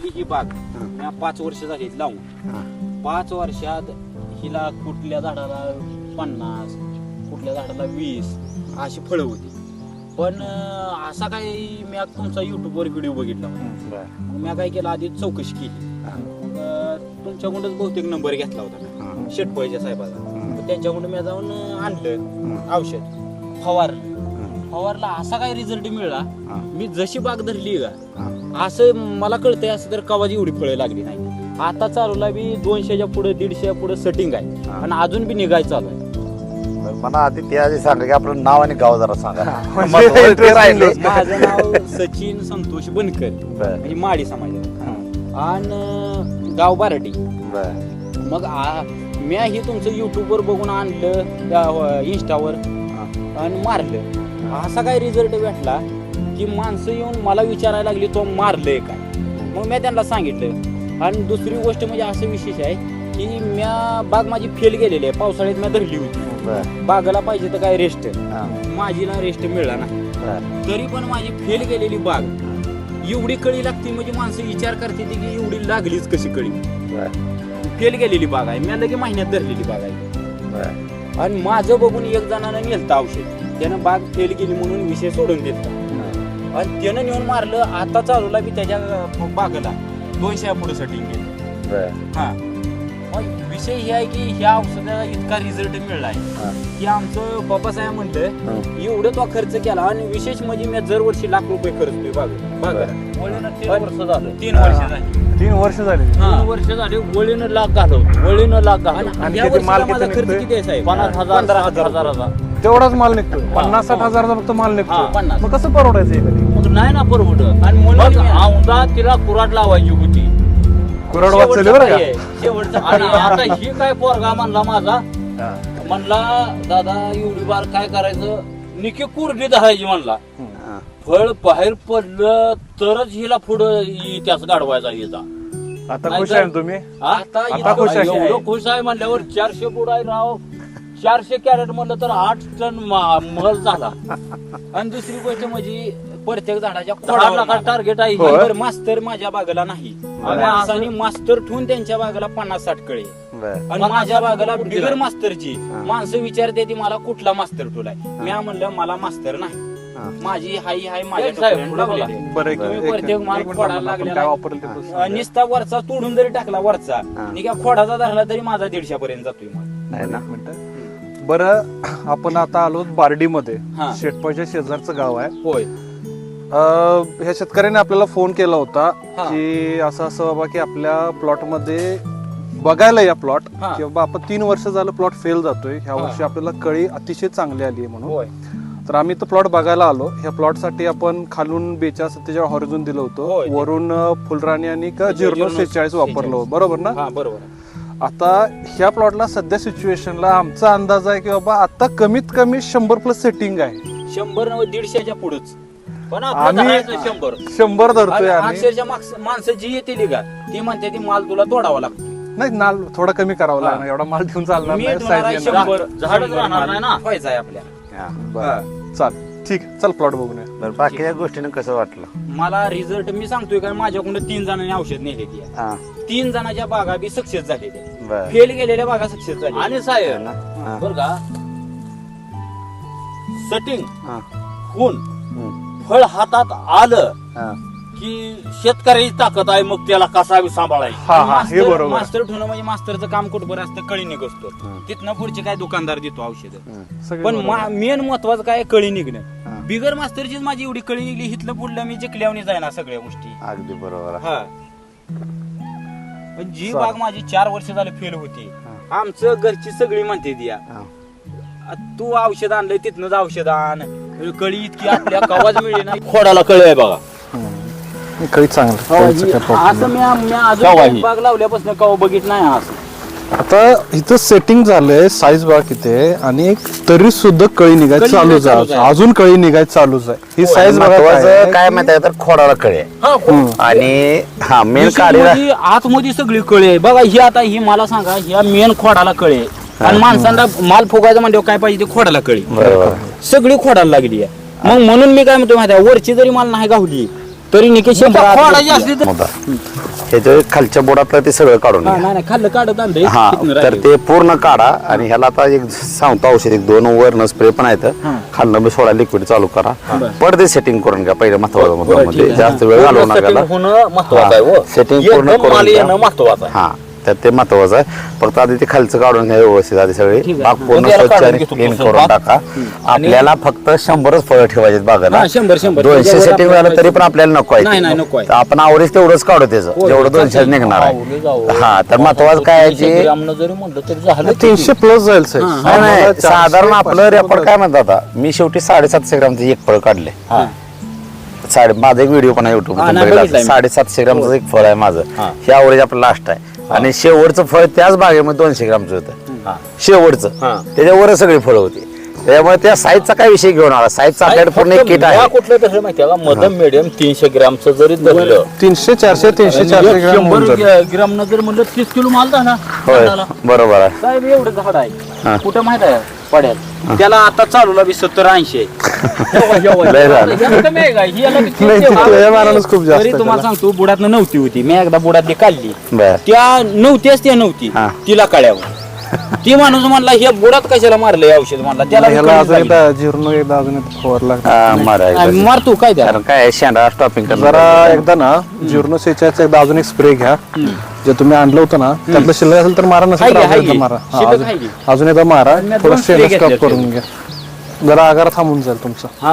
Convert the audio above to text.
ही बाग मी 5 वर्ष झाली लावून 5 वर्षात हिला कुठल्या झाडाला 50 कुठल्या झाडाला 20 अशी फळं होती. पण असा काही मी तुमचा युट्यूबवर व्हिडिओ बघितला होता. मग मी काय केलं आधी चौकशी केली. तुमच्याकडूनच बहुतेक नंबर घेतला होता मी शेटपळीच्या साहेबाचा. त्यांच्याकडून मी जाऊन आणलं औषध फवारला असा काही रिझल्ट मिळाला. मी जशी बाग धरली का असं मला कळतंय असं तर कवाची एवढी फळं लागली नाही. आता चालूला बी 200च्या पुढे 150च्या पुढे सेटिंग आहे आणि अजून बी निघाय चालू आहे. मला आधी ते आधी सांगा की आपलं नाव आणि गाव जरा सांगा. माझं नाव सचिन संतोष बनकर म्हणजे माडी समाज आणि गाव बाराटी. मग मी हे तुमचं युट्यूबवर बघून आणलं इंस्टावर आणि मारलं. असा काय रिझल्ट भेटला की माणसं येऊन मला विचारायला लागली तो मारलंय काय. मग मी त्यांना सांगितलं. आणि दुसरी गोष्ट म्हणजे असं विशेष आहे की म्या बाग माझी फेल गेलेली आहे. पावसाळ्यात मी धरली होती. बागाला पाहिजे तर काय रेस्ट माझी ना रेस्ट मिळाला नाही. तरी पण माझी फेल गेलेली बाग एवढी कळी लागते म्हणजे माणसं विचार करते की एवढी लागलीच कशी कळी. फेल गेलेली बाग आहे. मी लगे महिन्यात धरलेली बाग आहे. आणि माझं बघून एक जणांना नेलतं औषध. त्यानं बाग फेल गेली म्हणून विषय सोडून दिला आणि त्यानं नेऊन मारलं. आता चालूला मी त्याच्या बागेला 200 पुढे सेटिंग केली. हा विषय हे आहे की ह्या औषधाला इतका रिझल्ट मिळालाय की आमचं बाबासाहेब म्हणलं एवढं तो खर्च केला. आणि विशेष म्हणजे मी दरवर्षी ₹1,00,000 खर्चतोय बागेला. 3 वर्ष झाली. 3 वर्ष झाली. 3 वर्ष झाले वळीनं लाख घालवतो. वळीनं लाख घालवतो. आणि माझा खर्च किती आहे साहेब? 50,000 तेवढाच माल निघतो. 50-60 हजाराचा फक्त माल निघतो. 50. मग कसं परवडायचं हे कधी? मग नाही ना परवडत. आणि म्हणून औंधा तिला कुराट लावायची होती. कुराड वाचले बरं का. शेवटचं आणि आता ही काय पोरगा म्हणला माझा म्हणला दादा एवढी बार काय करायचं निकी कुरडी धरायची म्हणला. फळ बाहेर पडलं तरच हिला पुढं त्याच गाडवायचा हिचा. आता खुश आहे तुम्ही? आता खुश आहे. एवढं खुश आहे म्हणल्यावर 400 पुढं आहे राव. 400 कॅरेट म्हणलं तर 8 टन मल झाला. आणि दुसरी गोष्ट म्हणजे प्रत्येक झाडाच्या खोडाला टार्गेट आहे. मास्तर माझ्या बागेला नाही. आम्ही मास्तर ठेवून त्यांच्या बागेला 50-60 कळे. आणि माझ्या बागेला बिगर मास्तरची माणसं विचारते ती मला कुठला मास्तर ठेवलाय. मी म्हणलं मला मास्तर नाही. माझी हाय माझ्या प्रत्येक माल खोडाला लागलेला. निस्ता वरचा तोडून जरी टाकला वरचा निका खोडाचा धरला तरी माझा 150 पर्यंत जातोय. बरं आपण आता आलो बार्डी मध्ये. शेटपळच्या शेजारचं गाव आहे. होय. ह्या शेतकऱ्याने आपल्याला फोन केला होता की असं बाबा की आपल्या प्लॉट मध्ये बघायला या प्लॉट की बाबा आपण 3 वर्ष झालं प्लॉट फेल जातोय. ह्या वर्षी आपल्याला कळी अतिशय चांगली आली आहे म्हणून. तर आम्ही तो प्लॉट बघायला आलो. ह्या प्लॉट साठी आपण खालून 42-47 हॉरिझॉन दिलं होतं. वरून फुलराणी आणि 046 वापरलं. बरोबर ना? बरोबर. आता ह्या प्लॉटला सध्या सिच्युएशनला आमचा अंदाज आहे की बाबा आता कमीत कमी 100+ सेटिंग आहे. 100-150च्या पुढेच. पण आम्ही 100 धरतोय. अक्षरशः माणसं जी येतील का ती म्हणते ती माल तुला तोडावा लागतो. नाही नाल थोडा कमी करावा लागणार. एवढा माल ठेवून चालणार नाही. झाडच राहणार नाही ना. व्हायचं आहे आपल्याला. चाल ठीक. चल प्लॉट बघूया. बाकीच्या गोष्टीनं कसं वाटलं? मला रिझल्ट मी सांगतोय कारण माझ्याकडून 3 जणांनी औषध नेलेली आहे. 3 जणांच्या बागा बी सक्सेस झालेल्या. फेल गेलेल्या बागा सक्सेस झाल्या. आणि साहेब बर का सेटिंग होऊन फळ हातात आलं की शेतकऱ्याची ताकद आहे. मग त्याला कसा सांभाळायचं. मास्तर ठेवणं म्हणजे मास्तरचं काम कुठबर असतं कळी निघतो. तिथनं पुढचे काय दुकानदार देतो औषध. पण मेन महत्वाचं काय कळी निघणं. बिगर मास्तरचीच माझी एवढी कळी निघली. हिथलं पुढलं मी जिंकल्यावणी जाईना सगळ्या गोष्टी. अगदी बरोबर. पण जी बाग माझी 4 वर्ष झाली फेल होती. आमचं घरची सगळी म्हणते दिया तू औषध आणलंय तिथनच औषध आण. कळी इतकी आपल्या कवाच मिळली नाही. खोडाला कळी आहे बघा. कळी चांगलं असं मी अजून बाग लावल्यापासून कवा बघित नाही. असं आता इथं सेटिंग झालंय. साईज बघा किती आहे आणि एक तरी सुद्धा कळी निघायचं चालूच आहे. अजून कळी निघायचं चालूच आहे. ही साईज काय माहिती आहे तर खोडाला कळी आणि मेन काढी आतमध्ये सगळी कळी आहे बघा. ही आता ही मला सांगा ह्या मेन खोडाला कळी आहे. आणि माणसांना माल फुगायचं म्हणजे काय पाहिजे ते खोडाला कळी सगळी खोडाला लागली आहे. मग म्हणून मी काय म्हणतो माहिती आहे वरची जरी माल नाही गावली तरी निके 100 खोडाची असली तर मुद्दा ह्याच्या खालच्या बोर्डातलं ते सगळं काढून घ्या. नाही खाल्लं काढत आणलंय हा तर ते पूर्ण काढा आणि ह्याला आता एक सांगतो औषध एक 2 वरनं स्प्रे पण आहेत खालनं बी सोडा लिक्विड चालू करा पडदे सेटिंग करून घ्या पहिलं महत्वाचं मुद्दा म्हणजे जास्त वेळ घालवू नका सेटिंग पूर्ण करून घ्या. हा तर ते महत्वाचं आहे फक्त आधी ते खालचं काढून घ्या व्यवस्थित आधी सगळे बाग पूर्ण स्वच्छ आणि क्लीन करून टाका आपल्याला फक्त 100च फळं ठेवायचे बागाला 100 200 सेटिंग झालं तरी पण आपल्याला नको नाही, आहे नको आहे. तर आपण आवरेज तेवढंच काढू त्याचं जेवढं 200 निघणार आहे. हा तर महत्वाचं काय आहे की जरी म्हणलं तरी झालं 300 प्लस जाईल साहेब. नाही, नाही, साधारण आपलं रेकॉर्ड काय म्हणतात आता मी शेवटी 750 ग्रामचं एक फळ काढले माझा एक व्हिडिओ पण आहे युट्यूब बघितलाय मी. 750 ग्रामचं एक फळ आहे माझं हे आवरेज आपलं लास्ट आहे आणि शेवटचं फळ त्याच बागेमध्ये 200 ग्रामचं होतं शेवटचं त्याच्यावर सगळी फळं होती त्यामुळे त्या साईजचा काय विषय घेऊन आला साईजचा आपल्याकडे पूर्ण एक किट आहे कुठलं कसं माहितीये का मध्यम मिडियम 300 ग्रामचं जरी धरलं 300 400 ग्राम होऊन जाईल. 100 ग्राम न जर म्हणलं 30 किलो माल झाला होय बरोबर आहे साहेब एवढं झाड आहे कुठं माहित आहे पड्यात त्याला आता चालूला बी 70-80 लय झालं. नाही, तिथं या मानानंच खूप जास्त तरी तुम्हाला सांगतो बुडातनं नव्हती होती मी एकदा बुडातली काढली बर त्या नव्हतीच त्या नव्हती हा. तिला काढ्यावर ती माणूस म्हणला हे बुडात कशाला मारलंय औषध म्हणला त्याला बी ह्याला कळून अजून लागली. एकदा जिरून एकदा अजून एकदा फवारला मारायचं आणि मारतो काय त्याला कारण काय शेंडा स्टॉपिंग जरा एकदा ना जिरून सेचायचं एकदा अजून एक स्प्रे घ्या जे तुम्ही आणलं होतं ना त्यातलं शिल्लक असेल तर मारा नसेल तर हाय अजून की, एकदा मारा हा, शिल्लक हाय की. अजून एकदा मारा मी थोडं दोन spray स्टॉप घेतले करून घ्या जरा आगार थांबून जाईल तुमचं हा